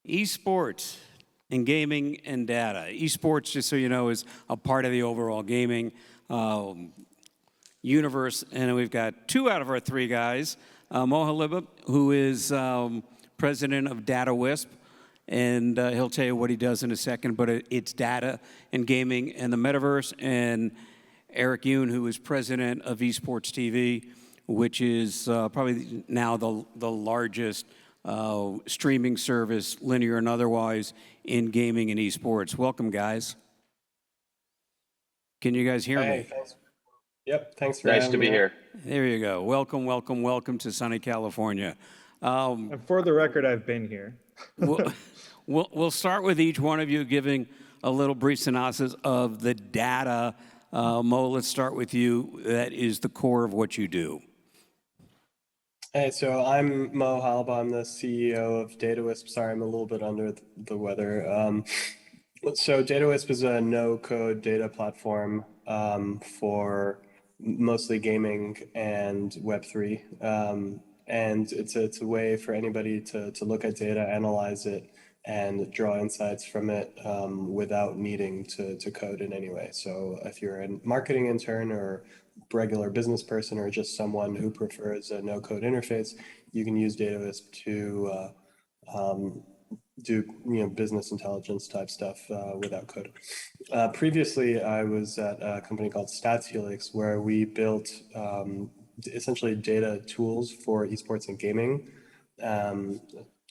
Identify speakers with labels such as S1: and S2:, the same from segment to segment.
S1: Esports and gaming and data. Esports, just so you know, is a part of the overall gaming universe. And we've got two out of our three guys. Mo Hallaba, who is president of Datawisp, and he'll tell you what he does in a second, but it's data and gaming and the metaverse. And Eric Yoon, who is president of Esports TV, which is probably now the largest streaming service, linear and otherwise, in gaming and esports. Welcome, guys. Can you guys hear me?
S2: Thanks. Yep, thanks for
S3: Nice to be here.
S1: There you go. Welcome, welcome, welcome to sunny California.
S4: And for the record, I've been here.
S1: We'll start with each one of you giving a little brief synopsis of the data. Mo, let's start with you. That is the core of what you do.
S2: Hey, so I'm Mo Hallaba. I'm the CEO of Datawisp. Sorry, I'm a little bit under the weather. So Datawisp is a no-code data platform for mostly gaming and Web3. And it's a way for anybody to look at data, analyze it, and draw insights from it without needing to code in any way. So if you're a marketing intern or regular business person or just someone who prefers a no-code interface, you can use Datawisp to do business intelligence type stuff without code. Previously, I was at a company called StatsHelix, where we built essentially data tools for esports and gaming.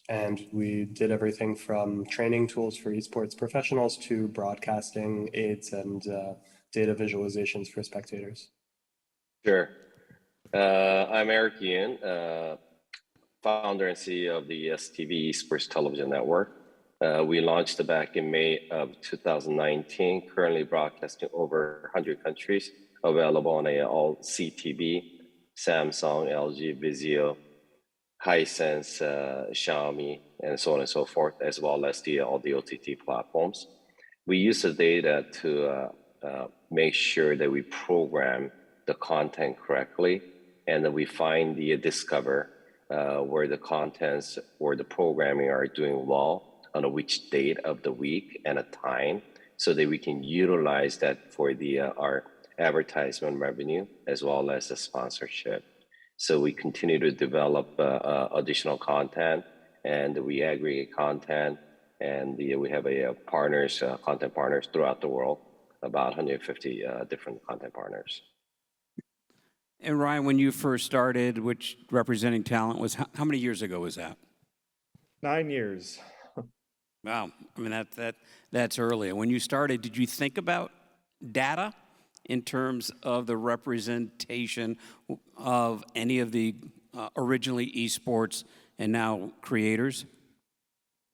S2: And we did everything from training tools for esports professionals to broadcasting aids and data visualizations for spectators.
S3: Sure. I'm Eric Yoon, founder and CEO of the EES TV Esports Television Network. We launched back in May of 2019, currently broadcasting over 100 countries, available on all CTV, Samsung, LG, Vizio, Hisense, Xiaomi, and so on and so forth, as well as all the OTT platforms. We use the data to make sure that we program the content correctly, and that we find discover where the contents or the programming are doing well on which date of the week and a time, so that we can utilize that for our advertisement revenue as well as the sponsorship. So we continue to develop additional content, and we aggregate content, and we have content partners throughout the world, about 150 different content partners.
S1: And Ryan, when you first started, which representing talent was, how many years ago was that?
S4: 9 years.
S1: Wow, I mean that's early. And when you started, did you think about data in terms of the representation of any of the originally esports and now creators?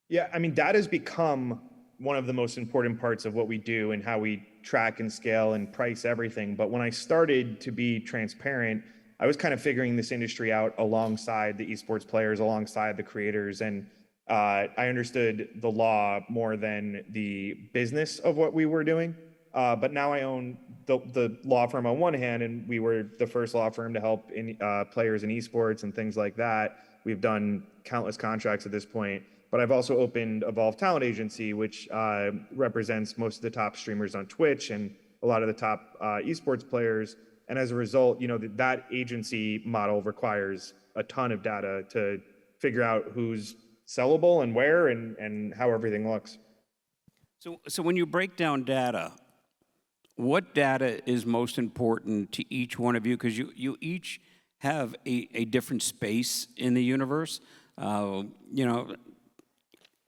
S4: Yeah, I mean, data has become one of the most important parts of what we do and how we track and scale and price everything. But when I started to be transparent, I was kind of figuring this industry out alongside the esports players, alongside the creators. And I understood the law more than the business of what we were doing. But now I own the law firm on one hand, and we were the first law firm to help players in esports and things like that. We've done countless contracts at this point. But I've also opened Evolve Talent Agency, which represents most of the top streamers on Twitch and a lot of the top esports players. And as a result, that agency model requires a ton of data to figure out who's sellable and where and how everything looks.
S1: So when you break down data, what data is most important to each one of you? Because you each have a different space in the universe.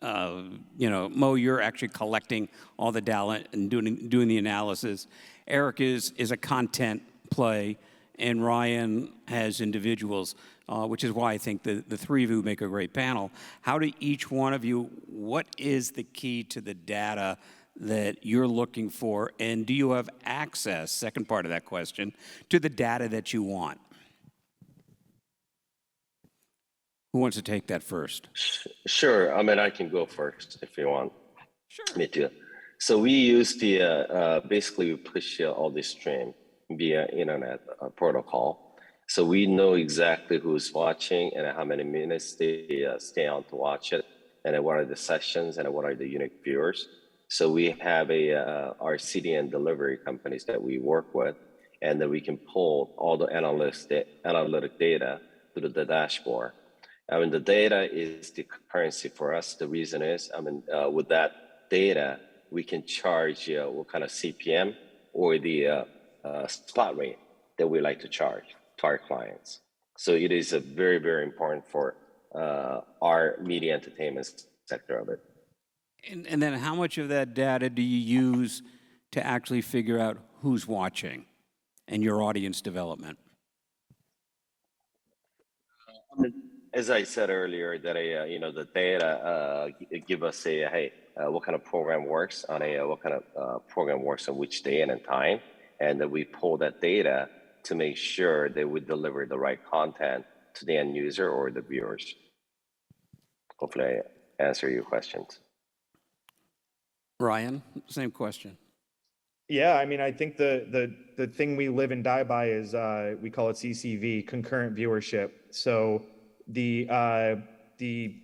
S1: Mo, you're actually collecting all the data and doing the analysis. Eric is a content play, and Ryan has individuals, which is why I think the three of you make a great panel. How do each one of you, what is the key to the data that you're looking for, and do you have access, second part of that question, to the data that you want? Who wants to take that first?
S3: Sure. I mean, I can go first if you want.
S1: Sure.
S3: Me too. So we use basically we push all this stream via internet protocol. So we know exactly who's watching and how many minutes they stay on to watch it. and then what are the sessions, and what are the unique viewers. So we have our CDN delivery companies that we work with, and then we can pull all the analytic data through the dashboard. I mean, the data is the currency for us. The reason is, I mean, with that data, we can charge what kind of CPM or the spot rate that we like to charge to our clients. So it is a very, very important for our media entertainment sector of it.
S1: And then how much of that data do you use to actually figure out who's watching and your audience development?
S3: As I said earlier, that the data give us what kind of program works on what kind of program works on which day and time, and that we pull that data to make sure that we deliver the right content to the end user or the viewers. Hopefully, I answer your questions.
S1: Ryan, same question.
S4: Yeah, I mean, I think the thing we live and die by is we call it CCV, concurrent viewership. So the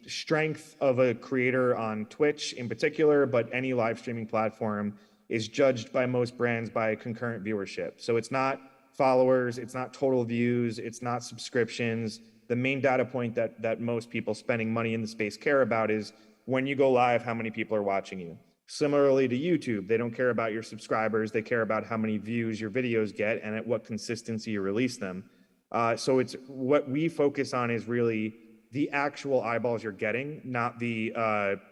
S4: strength of a creator on Twitch in particular, but any live streaming platform, is judged by most brands by concurrent viewership. So it's not followers, it's not total views, it's not subscriptions. The main data point that most people spending money in the space care about is when you go live, how many people are watching you. Similarly to YouTube, they don't care about your subscribers, they care about how many views your videos get and at what consistency you release them. So it's what we focus on is really the actual eyeballs you're getting, not the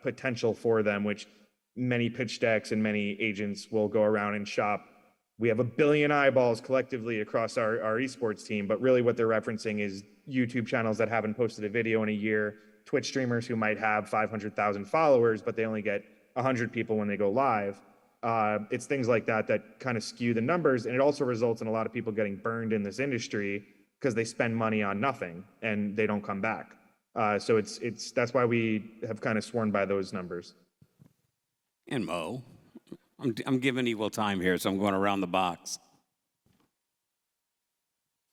S4: potential for them, which many pitch decks and many agents will go around and shop. We have 1 billion eyeballs collectively across our esports team, but really what they're referencing is YouTube channels that haven't posted a video in a year, Twitch streamers who might have 500,000 followers, but they only get 100 people when they go live. It's things like that that kind of skew the numbers, and it also results in a lot of people getting burned in this industry because they spend money on nothing and they don't come back. So that's why we have kind of sworn by those numbers.
S1: And Mo, I'm giving equal time here, so I'm going around the box.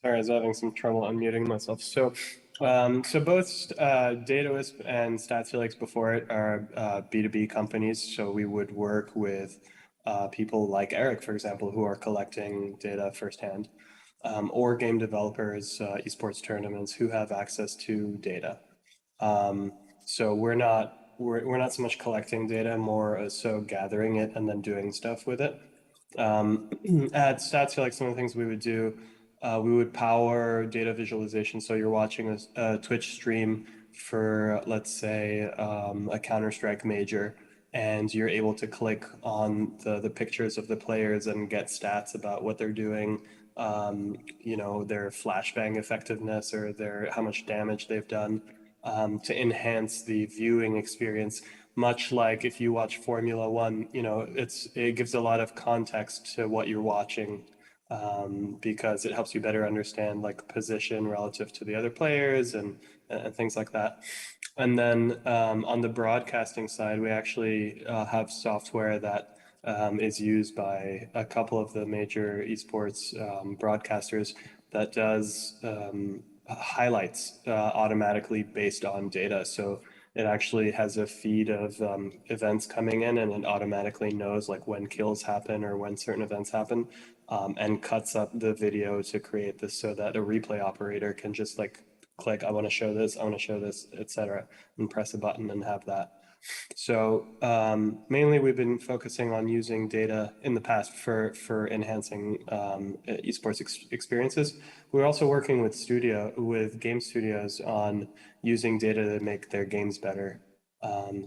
S2: Sorry, I was having some trouble unmuting myself. So both Datawisp and StatsFelix before it are B2B companies. So we would work with people like Eric, for example, who are collecting data firsthand, or game developers, esports tournaments who have access to data. So we're not so much collecting data, more so gathering it and then doing stuff with it. At StatsFelix, some of the things we would do. We would power data visualization. So you're watching a Twitch stream for, let's say, a Counter-Strike major, and you're able to click on the pictures of the players and get stats about what they're doing, their flashbang effectiveness or how much damage they've done, to enhance the viewing experience. Much like if you watch Formula One, it gives a lot of context to what you're watching. Because it helps you better understand like position relative to the other players and things like that. And then on the broadcasting side, we actually have software that is used by a couple of the major esports broadcasters that does highlights automatically based on data. So it actually has a feed of events coming in, and it automatically knows like when kills happen or when certain events happen, and cuts up the video to create this so that a replay operator can just like click, I want to show this, etc., and press a button and have that. So mainly we've been focusing on using data in the past for enhancing esports experiences. We're also working with game studios on using data to make their games better.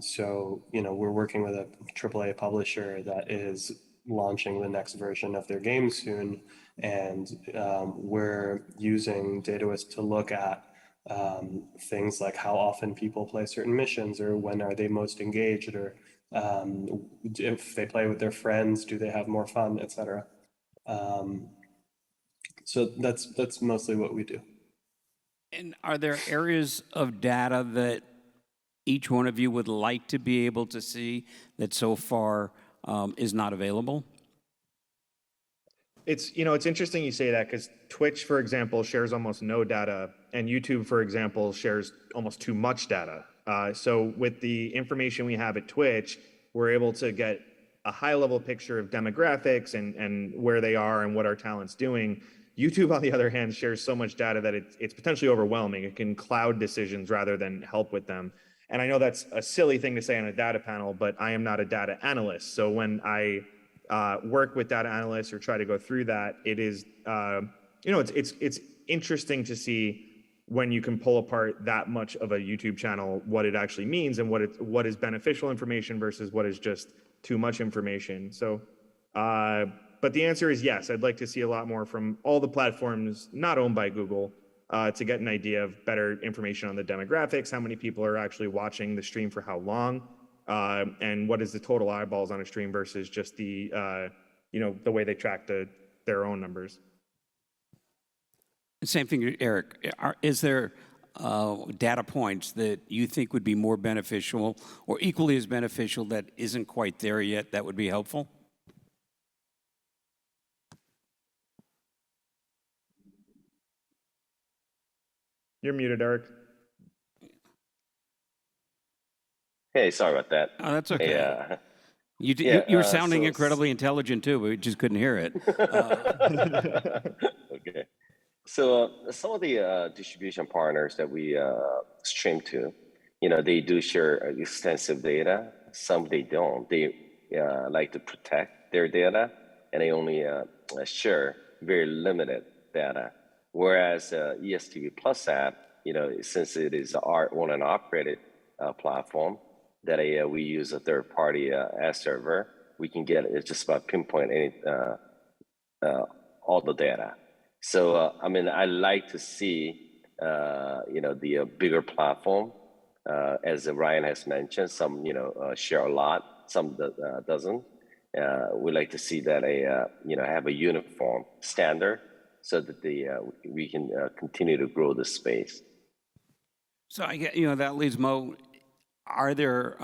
S2: So we're working with a AAA publisher that is launching the next version of their game soon, and we're using Datawisp to look at things like how often people play certain missions, or when are they most engaged, or if they play with their friends, do they have more fun, etc. So that's mostly what we do.
S1: And are there areas of data that each one of you would like to be able to see that so far is not available?
S4: It's interesting you say that, because Twitch, for example, shares almost no data, and YouTube, for example, shares almost too much data. So with the information we have at Twitch, we're able to get a high-level picture of demographics and where they are and what our talent's doing. YouTube, on the other hand, shares so much data that it's potentially overwhelming. It can cloud decisions rather than help with them. And I know that's a silly thing to say on a data panel, but I am not a data analyst. So when I work with data analysts or try to go through that, it is, it's interesting to see when you can pull apart that much of a YouTube channel, what it actually means and what is beneficial information versus what is just too much information. So, but the answer is yes. I'd like to see a lot more from all the platforms not owned by Google to get an idea of better information on the demographics, how many people are actually watching the stream for how long, and what is the total eyeballs on a stream versus just the the way they track their own numbers.
S1: Same thing, Eric. Is there data points that you think would be more beneficial or equally as beneficial that isn't quite there yet that would be helpful?
S4: You're muted, Eric.
S3: Hey, sorry about that.
S1: Oh, that's okay.
S3: Yeah.
S1: You were sounding
S3: so-
S1: incredibly intelligent too, but we just couldn't hear it.
S3: Okay. So some of the distribution partners that we stream to, they do share extensive data. Some they don't. They like to protect their data, and they only share very limited data. Whereas ESTV Plus app, since it is our own and operated platform, that we use a third-party ad server, we can get just about pinpoint any all the data. So I like to see the bigger platform, as Ryan has mentioned. Some share a lot, some doesn't. We like to see that have a uniform standard so that we can continue to grow the space.
S1: So I get, that leads Mo. Are there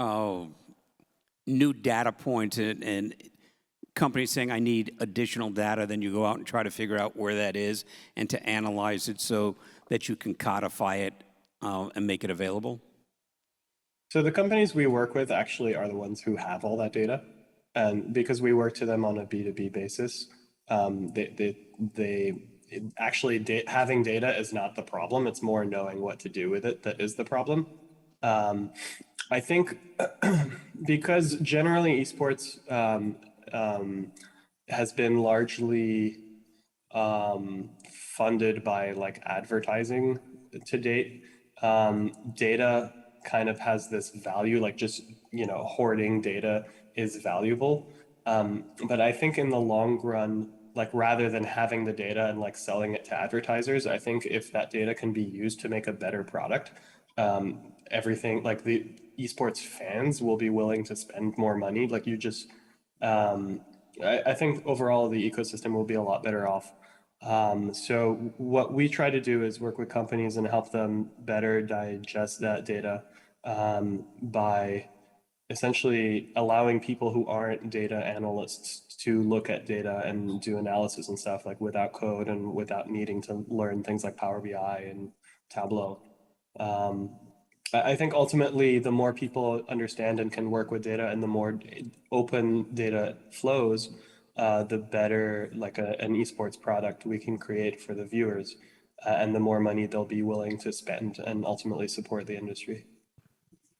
S1: new data points and companies saying I need additional data? Then you go out and try to figure out where that is and to analyze it so that you can codify it and make it available?
S2: So the companies we work with actually are the ones who have all that data, and because we work to them on a B2B basis, having data is not the problem. It's more knowing what to do with it that is the problem. I think because generally esports has been largely funded by like advertising to date, data kind of has this value, like just hoarding data is valuable. But I think in the long run, like rather than having the data and like selling it to advertisers, I think if that data can be used to make a better product, everything like the esports fans will be willing to spend more money. Like I think overall the ecosystem will be a lot better off. So what we try to do is work with companies and help them better digest that data by essentially allowing people who aren't data analysts to look at data and do analysis and stuff like without code and without needing to learn things like Power BI and Tableau. I think ultimately the more people understand and can work with data and the more open data flows, the better like an esports product we can create for the viewers, and the more money they'll be willing to spend and ultimately support the industry.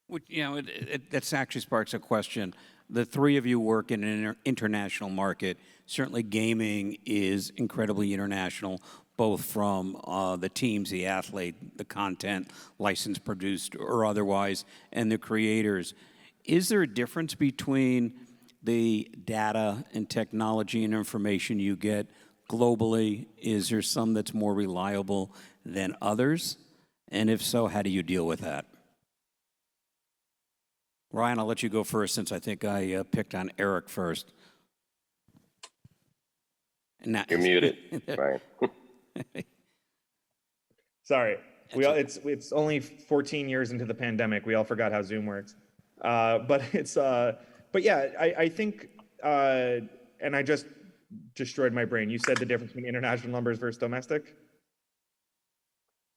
S1: Which, that actually sparks a question. The three of you work in an international market. Certainly gaming is incredibly international, both from the teams, the athlete, the content, licensed, produced, or otherwise, and the creators. Is there a difference between the data and technology and information you get globally? Is there some that's more reliable than others? And if so, how do you deal with that? Ryan, I'll let you go first since I think I picked on Eric first.
S3: You're muted, Ryan.
S4: Sorry, it's only 14 years into the pandemic. We all forgot how Zoom works. But yeah, I think, and I just destroyed my brain. You said the difference between international numbers versus domestic.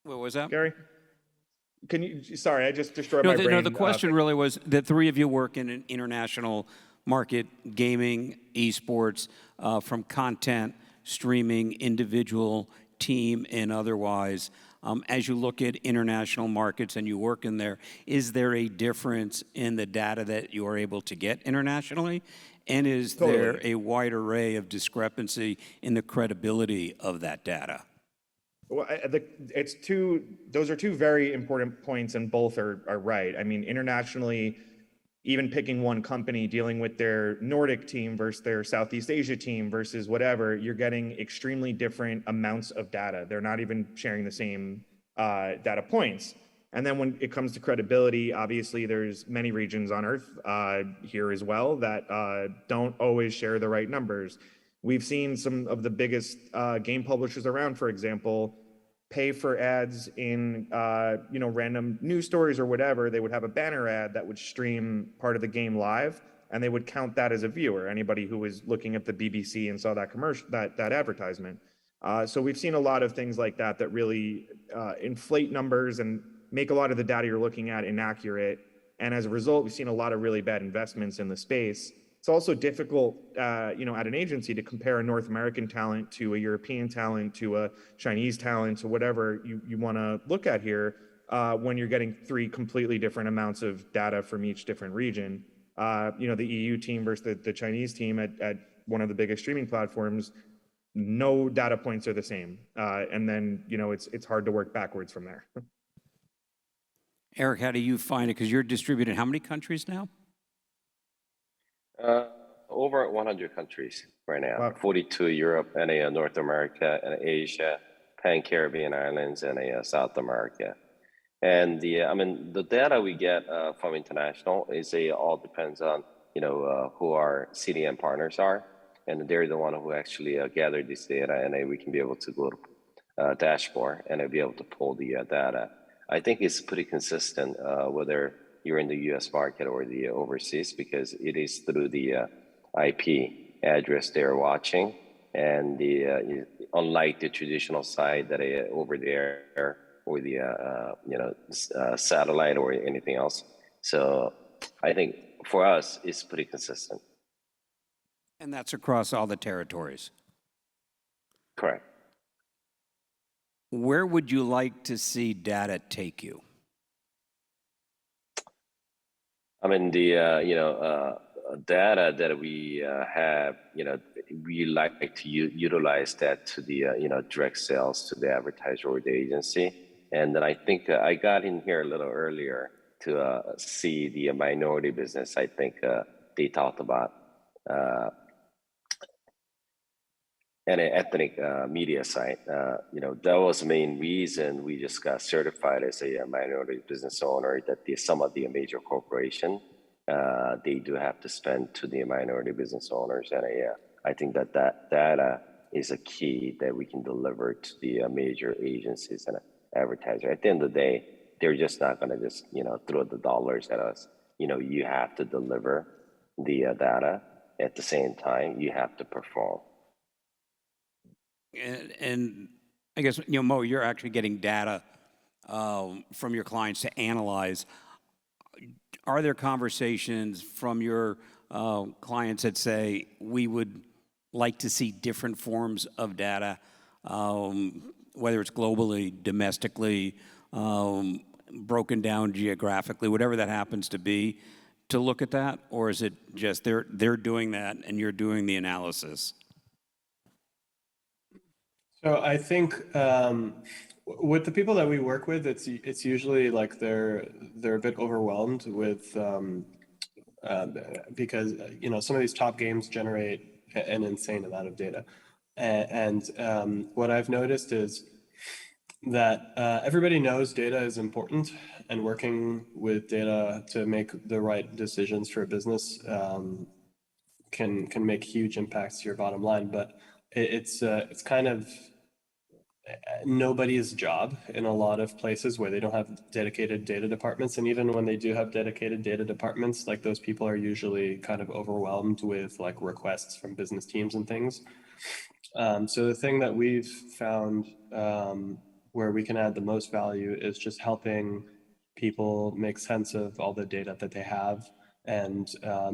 S1: What was that?
S4: Gary? Can you, sorry, I just destroyed my brain.
S1: No, the question really was, the three of you work in an international market, gaming, esports, from content, streaming, individual, team, and otherwise. As you look at international markets and you work in there, is there a difference in the data that you are able to get internationally? And is there a wide array of discrepancy in the credibility of that data?
S4: Well, those are two very important points, and both are right. I mean, internationally, even picking one company, dealing with their Nordic team versus their Southeast Asia team versus whatever, you're getting extremely different amounts of data. They're not even sharing the same data points. And then when it comes to credibility, obviously there's many regions on Earth here as well that don't always share the right numbers. We've seen some of the biggest game publishers around, for example, pay for ads in random news stories or whatever. They would have a banner ad that would stream part of the game live, and they would count that as a viewer. Anybody who was looking at the BBC and saw that commercial, that advertisement. So we've seen a lot of things like that that really inflate numbers and make a lot of the data you're looking at inaccurate. And as a result, we've seen a lot of really bad investments in the space. It's also difficult, at an agency to compare a North American talent to a European talent to a Chinese talent to whatever you want to look at here when you're getting three completely different amounts of data from each different region. The EU team versus the Chinese team at one of the biggest streaming platforms, no data points are the same. And then, it's hard to work backwards from there.
S1: Eric, how do you find it? Because you're distributed in how many countries now?
S3: Over 100 countries right now.
S4: Wow.
S3: 42 Europe and North America and Asia, Pan-Caribbean islands and South America. And the data we get from international is all depends on who our CDN partners are, and they're the one who actually gather this data, and we can be able to go to dashboard and be able to pull the data. I think it's pretty consistent whether you're in the U.S. market or the overseas, because it is through the IP address they're watching, and unlike the traditional site that over there or the satellite or anything else. So I think for us it's pretty consistent.
S1: And that's across all the territories.
S3: Correct.
S1: Where would you like to see data take you?
S3: The data that we have, we like to utilize that to the direct sales to the advertiser or the agency. And then I think I got in here a little earlier to see the minority business. I think they talked about an ethnic media site. That was the main reason we just got certified as a minority business owner, that some of the major corporation, they do have to spend to the minority business owners. And I think that data is a key that we can deliver to the major agencies and advertisers. At the end of the day, they're just not going to just, throw the dollars at us. You have to deliver the data. At the same time, you have to perform.
S1: And I guess, Mo, you're actually getting data from your clients to analyze. Are there conversations from your clients that say, we would like to see different forms of data, whether it's globally, domestically, broken down geographically, whatever that happens to be, to look at that? Or is it just they're doing that and you're doing the analysis?
S2: So I think with the people that we work with, it's usually like they're a bit overwhelmed with because some of these top games generate an insane amount of data, and what I've noticed is that everybody knows data is important, and working with data to make the right decisions for a business can make huge impacts to your bottom line, but it's kind of nobody's job in a lot of places where they don't have dedicated data departments. And even when they do have dedicated data departments, like those people are usually kind of overwhelmed with like requests from business teams and things. So the thing that we've found where we can add the most value is just helping people make sense of all the data that they have, and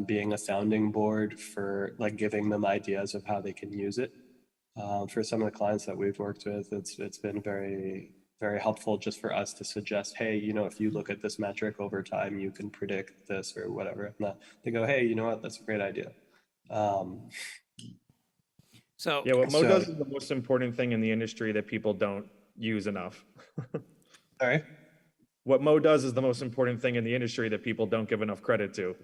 S2: being a sounding board for like giving them ideas of how they can use it. For some of the clients that we've worked with, it's been very, very helpful just for us to suggest, hey, you know, if you look at this metric over time, you can predict this or whatever. And they go, hey, you know what, that's a great idea.
S1: So
S4: Yeah, what Mo does is the most important thing in the industry that people don't use enough.
S2: Sorry?
S4: What Mo does is the most important thing in the industry that people don't give enough credit to.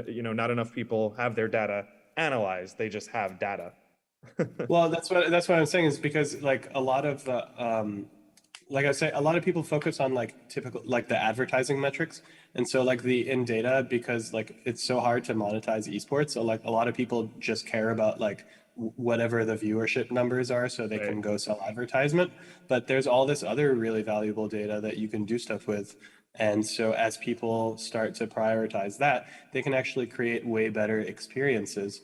S4: You know, not enough people have their data analyzed. They just have data.
S2: Well, that's what I'm saying, is because like a lot of the like I say, a lot of people focus on like typical like the advertising metrics, and so like the in data, because like it's so hard to monetize esports. So like a lot of people just care about like whatever the viewership numbers are, so they can go sell advertisement. But there's all this other really valuable data that you can do stuff with. And so as people start to prioritize that, they can actually create way better experiences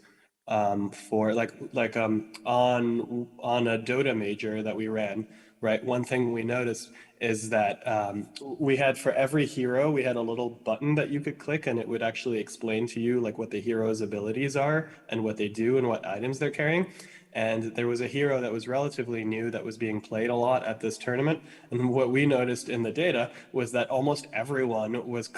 S2: for on a Dota major that we ran, right? One thing we noticed is that we had, for every hero, we had a little button that you could click, and it would actually explain to you like what the hero's abilities are and what they do and what items they're carrying. And there was a hero that was relatively new that was being played a lot at this tournament. And what we noticed in the data was that almost everyone was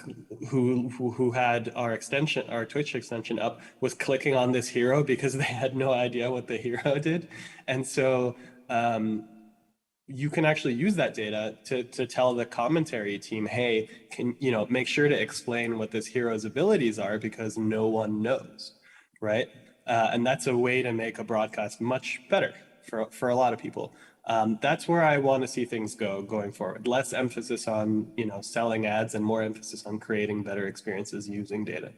S2: who had our Twitch extension up, was clicking on this hero because they had no idea what the hero did. And so you can actually use that data to tell the commentary team, hey, make sure to explain what this hero's abilities are, because no one knows, right? And that's a way to make a broadcast much better for a lot of people. That's where I want to see things going forward. Less emphasis on selling ads, and more emphasis on creating better experiences using data.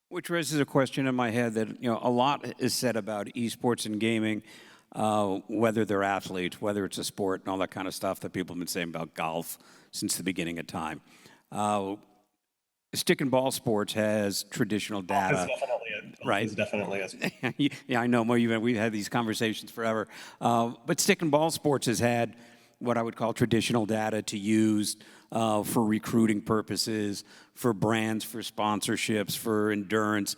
S1: which raises a question in my head that a lot is said about esports and gaming, whether they're athletes, whether it's a sport, and all that kind of stuff that people have been saying about golf since the beginning of time. Stick and ball sports has traditional data. Right.
S2: It's definitely a
S1: Yeah, I know. We've had these conversations forever. But stick and ball sports has had what I would call traditional data to use for recruiting purposes, for brands, for sponsorships, for endurance.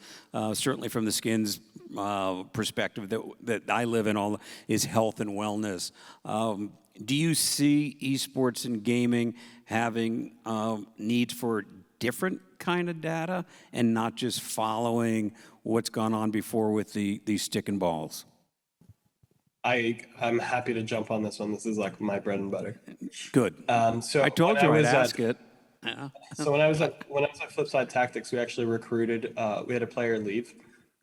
S1: Certainly from the skins perspective that I live in, all is health and wellness. Do you see esports and gaming having needs for different kind of data and not just following what's gone on before with the stick and balls?
S2: I'm happy to jump on this one. This is like my bread and butter.
S1: Good.
S2: So
S1: I told you I'd ask it. Yeah.
S2: So when I was at Flipside Tactics, we actually recruited. We had a player leave,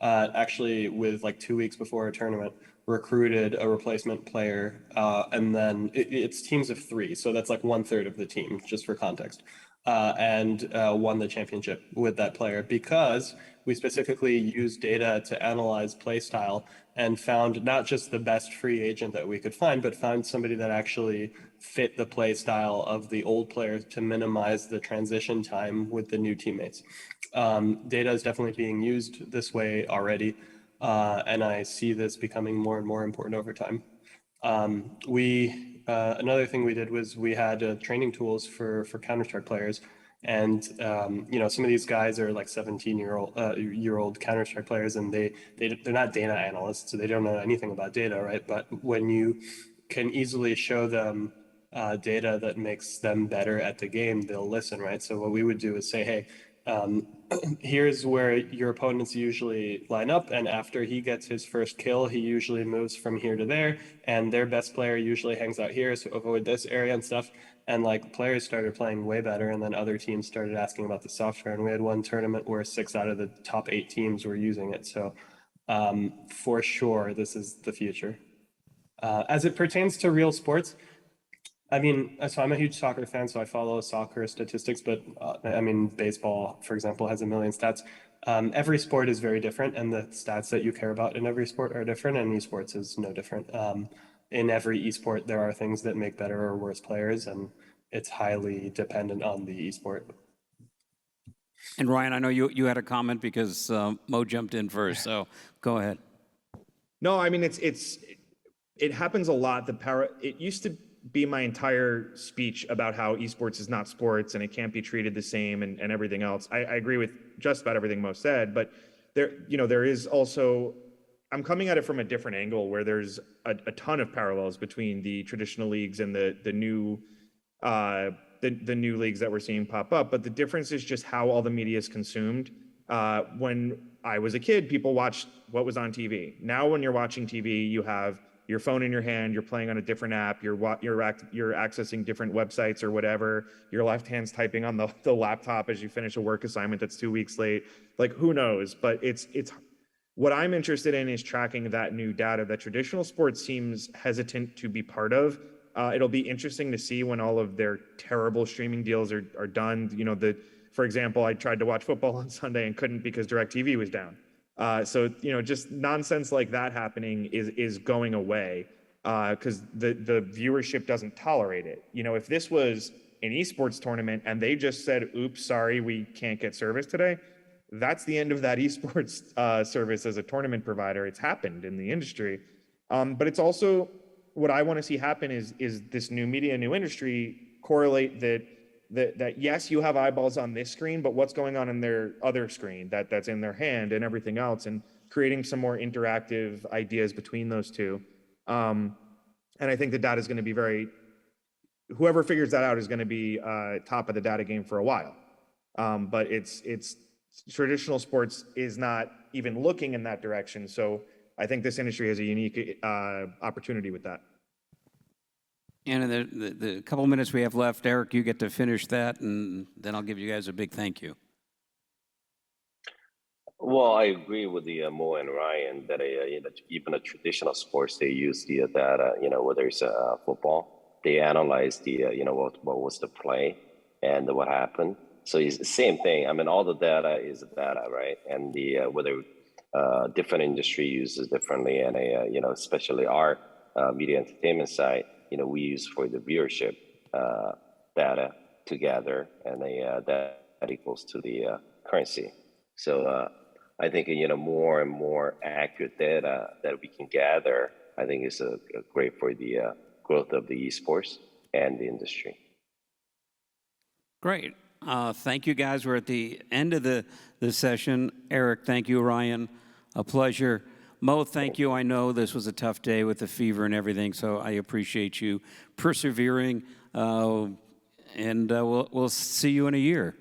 S2: actually with like 2 weeks before a tournament. Recruited a replacement player, and then it's teams of 3, so that's like 1/3 of the team, just for context. And won the championship with that player, because we specifically used data to analyze play style and found not just the best free agent that we could find, but found somebody that actually fit the play style of the old players to minimize the transition time with the new teammates. Data is definitely being used this way already, and I see this becoming more and more important over time. Another thing we did was we had training tools for Counter-Strike players, and some of these guys are like 17-year-old Counter-Strike players, and they're not data analysts, so they don't know anything about data, right? But when you can easily show them data that makes them better at the game, they'll listen, right? So what we would do is say, hey, here's where your opponents usually line up, and after he gets his first kill, he usually moves from here to there, and their best player usually hangs out here, so avoid this area and stuff. And like players started playing way better, and then other teams started asking about the software, and we had one tournament where 6 out of the top 8 teams were using it. So for sure, this is the future. As it pertains to real sports, I mean, so I'm a huge soccer fan, so I follow soccer statistics, but I mean, baseball, for example, has 1 million stats. Every sport is very different, and the stats that you care about in every sport are different, and esports is no different. In every esport, there are things that make better or worse players, and it's highly dependent on the esport.
S1: And Ryan, I know you had a comment because Mo jumped in first, so go ahead.
S4: No, I mean, it happens a lot. It used to be my entire speech about how esports is not sports and it can't be treated the same and everything else. I agree with just about everything Mo said, but there is also, I'm coming at it from a different angle where there's a ton of parallels between the traditional leagues and the new leagues that we're seeing pop up. But the difference is just how all the media is consumed. When I was a kid, people watched what was on TV. Now, when you're watching TV, you have your phone in your hand, you're playing on a different app, you're accessing different websites or whatever. Your left hand's typing on the laptop as you finish a work assignment that's 2 weeks late. Like, who knows? But it's what I'm interested in is tracking that new data that traditional sports seems hesitant to be part of. It'll be interesting to see when all of their terrible streaming deals are done. For example, I tried to watch football on Sunday and couldn't because DirecTV was down. So just nonsense like that happening is going away because the viewership doesn't tolerate it. If this was an esports tournament and they just said, "Oops, sorry, we can't get service today," that's the end of that esports service as a tournament provider. It's happened in the industry, but it's also what I want to see happen is this new media, new industry correlate that yes, you have eyeballs on this screen, but what's going on in their other screen that's in their hand and everything else, and creating some more interactive ideas between those two. And I think the data is going to be whoever figures that out is going to be top of the data game for a while. But it's traditional sports is not even looking in that direction. So I think this industry has a unique opportunity with that.
S1: And in the couple minutes we have left, Eric, you get to finish that, and then I'll give you guys a big thank you.
S3: Well, I agree with the Mo and Ryan that even a traditional sports, they use the data. Whether it's football, they analyze the what was the play and what happened. So it's the same thing. I mean, all the data is data, right? And the whether different industry uses differently, and especially our media entertainment side, we use for the viewership data together, and that equals to the currency. So I think more and more accurate data that we can gather, I think is great for the growth of the esports and the industry.
S1: Great. Thank you, guys. We're at the end of the session. Eric, thank you. Ryan, a pleasure. Mo, thank you. I know this was a tough day with the fever and everything, so I appreciate you persevering. And we'll see you in a year.